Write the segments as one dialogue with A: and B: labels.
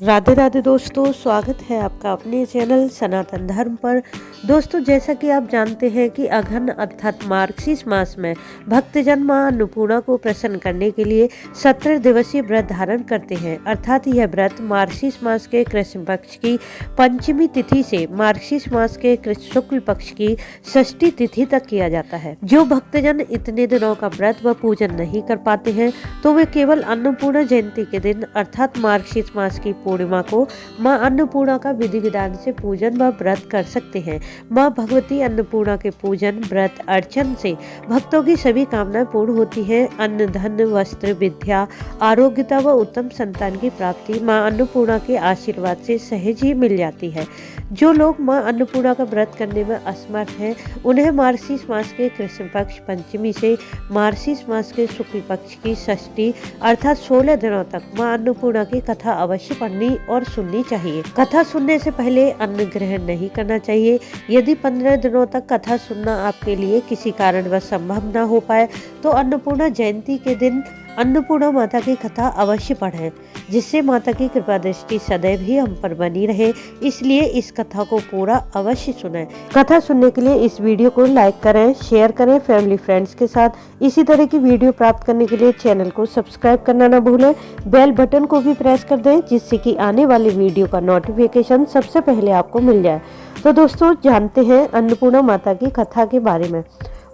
A: राधे राधे दोस्तों, स्वागत है आपका अपने चैनल सनातन धर्म पर। दोस्तों, जैसा कि आप जानते हैं कि अघन अर्थात मार्गशीर्ष मास में भक्तजन मां अन्नपूर्णा को प्रसन्न करने के लिए 17 दिवसीय व्रत धारण करते हैं। अर्थात यह व्रत मार्गशीर्ष मास के कृष्ण पक्ष की पंचमी तिथि से मार्गशीर्ष मास के शुक्ल पक्ष की षष्ठी तिथि तक किया जाता है। जो भक्तजन इतने दिनों का व्रत व पूजन नहीं कर पाते हैं तो वे केवल अन्नपूर्णा जयंती के दिन अर्थात मार्गशीर्ष मास की पूर्णिमा को मां अन्नपूर्णा का विधि विधान से पूजन व व्रत कर सकते हैं। मां भगवती अन्नपूर्णा के पूजन व्रत अर्चन से भक्तों की सभी कामनाएं पूर्ण होती हैं। अन्न धन वस्त्र विद्या आरोग्यता व उत्तम संतान की प्राप्ति मां अन्नपूर्णा के आशीर्वाद से सहज ही मिल जाती है। जो लोग मां अन्नपूर्णा का व्रत करने में असमर्थ हैं उन्हें मार्गशीर्ष मास के कृष्ण पक्ष पंचमी से मार्गशीर्ष मास के शुक्ल पक्ष की षष्ठी अर्थात 16 दिनों तक मां अन्नपूर्णा की कथा अवश्य पढ़नी और सुननी चाहिए। कथा सुनने से पहले अन्न ग्रहण नहीं करना चाहिए। यदि 15 दिनों तक कथा सुनना आपके लिए किसी कारणवश संभव न हो पाए तो अन्नपूर्णा जयंती के दिन अन्नपूर्णा माता की कथा अवश्य पढ़ें, जिससे माता की कृपा दृष्टि सदैव ही हम पर बनी रहे। इसलिए इस कथा को पूरा अवश्य सुनें। कथा सुनने के लिए इस वीडियो को लाइक करें, शेयर करें फैमिली फ्रेंड्स के साथ। इसी तरह की वीडियो प्राप्त करने के लिए चैनल को सब्सक्राइब करना न भूलें। बेल बटन को भी प्रेस कर दें, जिससे कि आने वाली वीडियो का नोटिफिकेशन सबसे पहले आपको मिल जाए। तो दोस्तों, जानते हैं अन्नपूर्णा माता की कथा के बारे में।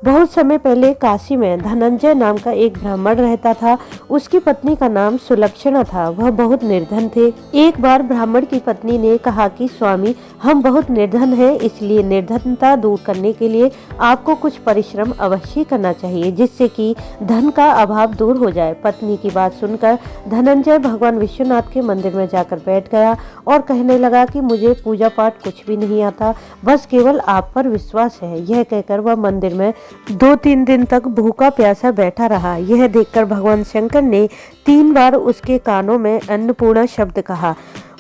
A: बहुत समय पहले काशी में धनंजय नाम का एक ब्राह्मण रहता था। उसकी पत्नी का नाम सुलक्षणा था। वह बहुत निर्धन थे। एक बार ब्राह्मण की पत्नी ने कहा कि स्वामी, हम बहुत निर्धन हैं, इसलिए निर्धनता दूर करने के लिए आपको कुछ परिश्रम अवश्य करना चाहिए, जिससे कि धन का अभाव दूर हो जाए। पत्नी की बात सुनकर धनंजय भगवान विश्वनाथ के मंदिर में जाकर बैठ गया और कहने लगा कि मुझे पूजा पाठ कुछ भी नहीं आता, बस केवल आप पर विश्वास है। यह कहकर वह मंदिर में 2-3 दिन तक भूखा प्यासा बैठा रहा। यह देखकर भगवान शंकर ने 3 बार उसके कानों में अन्नपूर्णा शब्द कहा।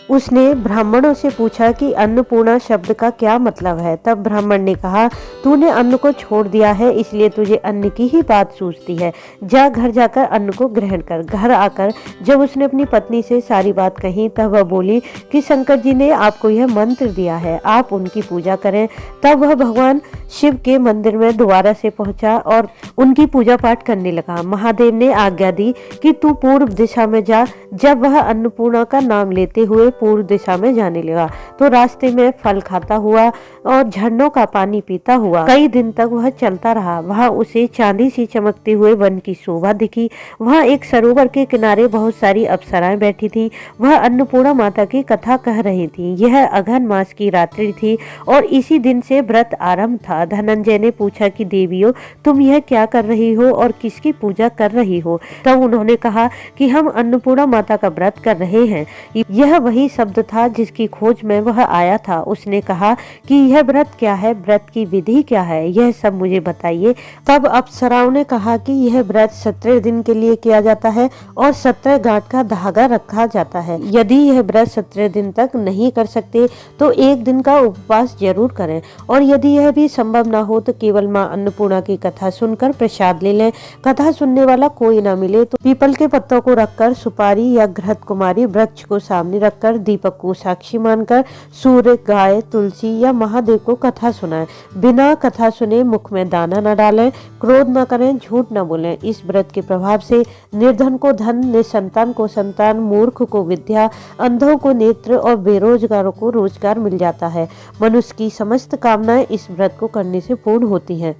A: उसने ब्राह्मणों से पूछा कि अन्नपूर्णा शब्द का क्या मतलब है। तब ब्राह्मण ने कहा, तूने अन्न को छोड़ दिया है, इसलिए तुझे अन्न की ही बात सूझती है। जा घर जाकर अन्न को ग्रहण कर। घर आकर जब उसने अपनी पत्नी से सारी बात कही तब वह बोली कि शंकर जी ने आपको यह मंत्र दिया है, आप उनकी पूजा करें। तब वह भगवान शिव के मंदिर में दोबारा से पहुंचा और उनकी पूजा पाठ करने लगा। महादेव ने आज्ञा दी कि तू पूर्व दिशा में जा। जब वह अन्नपूर्णा का नाम लेते हुए पूर्व दिशा में जाने लगा तो रास्ते में फल खाता हुआ और झरनों का पानी पीता हुआ कई दिन तक वह चलता रहा। वहां उसे चांदी सी चमकते हुए वन की शोभा दिखी। वहां एक सरोवर के किनारे बहुत सारी अप्सराएं बैठी थी। वह अन्नपूर्णा माता की कथा कह रही थी। यह अघन मास की रात्रि थी और इसी दिन से व्रत आरंभ था। धनंजय ने पूछा कि देवियों, तुम यह क्या कर रही हो और किसकी पूजा कर रही हो? तब उन्होंने कहा कि हम अन्नपूर्णा माता का व्रत कर रहे हैं। यह वही शब्द था जिसकी खोज में वह आया था। उसने कहा कि यह व्रत क्या है, व्रत की विधि क्या है, यह सब मुझे बताइए। तब अप्सराओं ने कहा कि यह व्रत 17 दिन के लिए किया जाता है और 17 गांठ का धागा रखा जाता है। यदि यह व्रत 17 दिन तक नहीं कर सकते तो 1 दिन का उपवास जरूर करें, और यदि यह भी संभव ना हो तो केवल मां अन्नपूर्णा की कथा सुनकर प्रसाद ले लें। कथा सुनने वाला कोई ना मिले तो पीपल के पत्तों को रखकर, सुपारी या घृत कुमारी वृक्ष को सामने रखकर, दीपक को साक्षी मानकर सूर्य, गाय, तुलसी या महादेव को कथा सुनाएं। बिना कथा सुने मुख में दाना न डालें, क्रोध न करें, झूठ न बोलें। इस व्रत के प्रभाव से निर्धन को धन, निसंतान को संतान, मूर्ख को विद्या, अंधों को नेत्र और बेरोजगारों को रोजगार मिल जाता है। मनुष्य की समस्त कामनाएं इस व्रत को करने से पूर्ण होती हैं।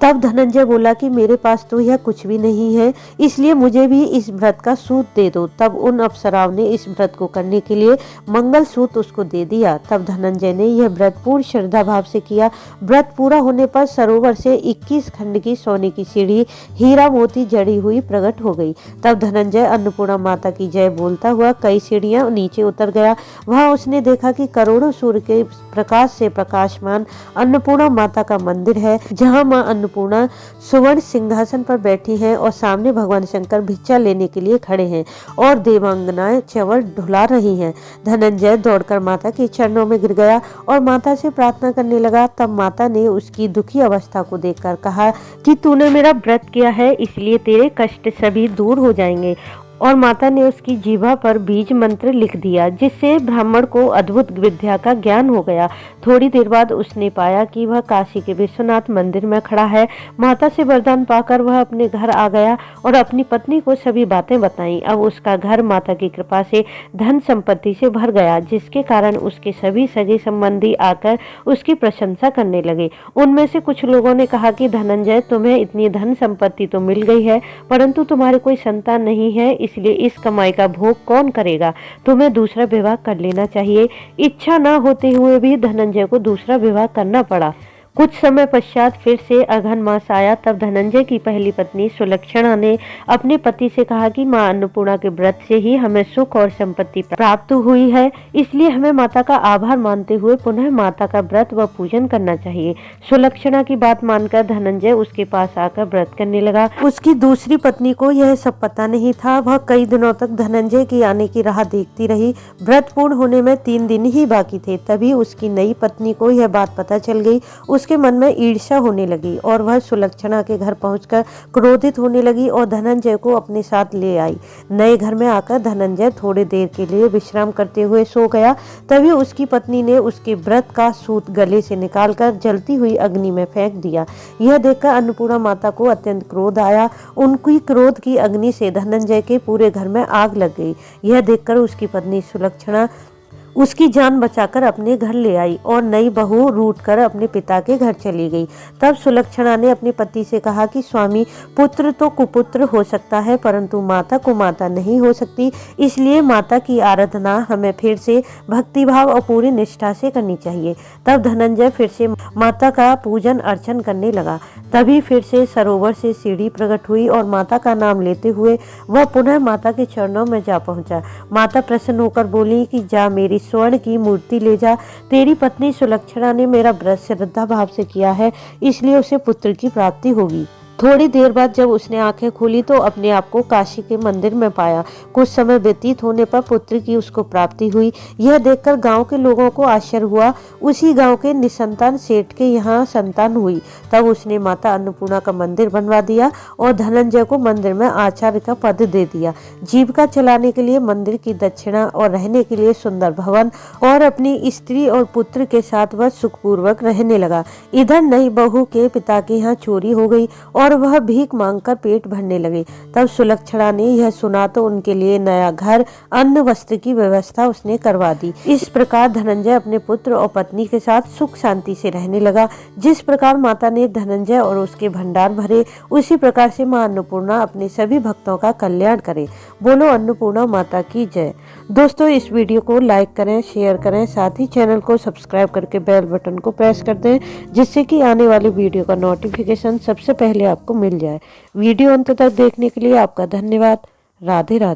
A: तब धनंजय बोला कि मेरे पास तो यह कुछ भी नहीं है, इसलिए मुझे भी इस व्रत का सूत दे दो। तब उन अप्सराओं ने इस व्रत को करने के लिए मंगल सूत उसको दे दिया। तब धनंजय ने यह व्रत पूर्ण श्रद्धा भाव से किया। व्रत पूरा होने पर सरोवर से 21 खंड की सोने की सीढ़ी हीरा मोती जड़ी हुई प्रकट हो गई। तब धनंजय अन्नपूर्णा माता की जय बोलता हुआ कई सीढ़ियां नीचे उतर गया। वहां उसने देखा कि करोड़ों सूर्य के प्रकाश से प्रकाशमान अन्नपूर्णा माता का मंदिर है, जहाँ मां अन्नपूर्णा सुवर्ण सिंहासन पर बैठी हैं और सामने भगवान शंकर भिक्षा लेने के लिए खड़े हैं और देवांगनाएं च्यवड़ ढुला रही हैं। धनंजय दौड़कर माता के चरणों में गिर गया और माता से प्रार्थना करने लगा। तब माता ने उसकी दुखी अवस्था को देखकर कहा कि तूने मेरा व्रत किया है, इसलिए तेरे कष्ट सभी दूर हो जाएंगे और माता ने उसकी जीभा पर बीज मंत्र लिख दिया, जिससे ब्राह्मण को अद्भुत विद्या का ज्ञान हो गया। थोड़ी देर बाद उसने पाया कि वह काशी के विश्वनाथ मंदिर में खड़ा है। माता से वरदान पाकर वह अपने घर आ गया और अपनी पत्नी को सभी बातें बताईं। अब उसका घर माता की कृपा से धन संपत्ति से भर गया, जिसके कारण उसके सभी सगे संबंधी आकर उसकी प्रशंसा करने लगे। उनमें से कुछ लोगों ने कहा कि धनंजय, तुम्हें इतनी धन संपत्ति तो मिल गई है, परंतु तुम्हारे कोई संतान नहीं है, इसलिए इस कमाई का भोग कौन करेगा? तुम्हें दूसरा विवाह कर लेना चाहिए। इच्छा न होते हुए भी धनंजय को दूसरा विवाह करना पड़ा। कुछ समय पश्चात फिर से अघन मास आया। तब धनंजय की पहली पत्नी सुलक्षणा ने अपने पति से कहा कि मां अन्नपूर्णा के व्रत से ही हमें सुख और संपत्ति प्राप्त हुई है, इसलिए हमें माता का आभार मानते हुए पुनः माता का व्रत व पूजन करना चाहिए। सुलक्षणा की बात मानकर धनंजय उसके पास आकर व्रत करने लगा। उसकी दूसरी पत्नी को यह सब पता नहीं था। वह कई दिनों तक धनंजय के आने की राह देखती रही। व्रत पूर्ण होने में 3 दिन ही बाकी थे। तभी उसकी नई पत्नी को यह बात पता चल गई। उसके मन में ईर्ष्या होने लगी और वह सुलक्षणा के घर पहुंचकर क्रोधित होने लगी और धनंजय को अपने साथ ले आई। नए घर में आकर धनंजय थोड़ी देर के लिए विश्राम करते हुए सो गया। तभी उसकी पत्नी ने उसके व्रत का सूत गले से निकालकर जलती हुई अग्नि में फेंक दिया। यह देखकर अन्नपूर्णा माता को अत्यंत क्रोध आया। उनकी क्रोध की अग्नि से धनंजय के पूरे घर में आग लग गई। यह देखकर उसकी पत्नी सुलक्षणा उसकी जान बचाकर अपने घर ले आई और नई बहू रूठकर अपने पिता के घर चली गई। तब सुलक्षणा ने अपने पति से कहा कि स्वामी, पुत्र तो कुपुत्र हो सकता है, परंतु माता को माता नहीं हो सकती, इसलिए माता की आराधना हमें फिर से भक्तिभाव और पूरी निष्ठा से करनी चाहिए। तब धनंजय फिर से माता का पूजन अर्चन करने लगा। तभी फिर से सरोवर से सीढ़ी प्रकट हुई और माता का नाम लेते हुए वह पुनः माता के चरणों में जा पहुंचा। माता प्रसन्न होकर बोली कि जा, मेरी स्वर्ण की मूर्ति ले जा। तेरी पत्नी सुलक्षणा ने मेरा व्रत श्रद्धा भाव से किया है, इसलिए उसे पुत्र की प्राप्ति होगी। थोड़ी देर बाद जब उसने आंखें खोली तो अपने आप को काशी के मंदिर में पाया। कुछ समय व्यतीत होने पर पुत्र की उसको प्राप्ति हुई। यह देखकर गांव के लोगों को आश्चर्य हुआ। उसी गांव के निसंतान सेठ के यहाँ संतान हुई। तब उसने माता अन्नपूर्णा का मंदिर बनवा दिया और धनंजय को मंदिर में आचार्य का पद दे दिया। जीविका चलाने के लिए मंदिर की दक्षिणा और रहने के लिए सुंदर भवन और अपनी स्त्री और पुत्र के साथ वह सुखपूर्वक रहने लगा। इधर नई बहू के पिता के यहाँ चोरी हो गई और वह भीख मांगकर पेट भरने लगे। तब सुलक्षणा ने यह सुना तो उनके लिए नया घर, अन्न, वस्त्र की व्यवस्था उसने करवा दी। इस प्रकार धनंजय अपने पुत्र और पत्नी के साथ सुख शांति से रहने लगा। जिस प्रकार माता ने धनंजय और उसके भंडार भरे, उसी प्रकार से मां अन्नपूर्णा अपने सभी भक्तों का कल्याण करे। बोलो अन्नपूर्णा माता की जय। दोस्तों, इस वीडियो को लाइक करें, शेयर करें, साथ ही चैनल को सब्सक्राइब करके बेल बटन को प्रेस कर दें, जिससे कि आने वाले वीडियो का नोटिफिकेशन सबसे पहले आपको मिल जाए। वीडियो अंत तक देखने के लिए आपका धन्यवाद। राधे राधे।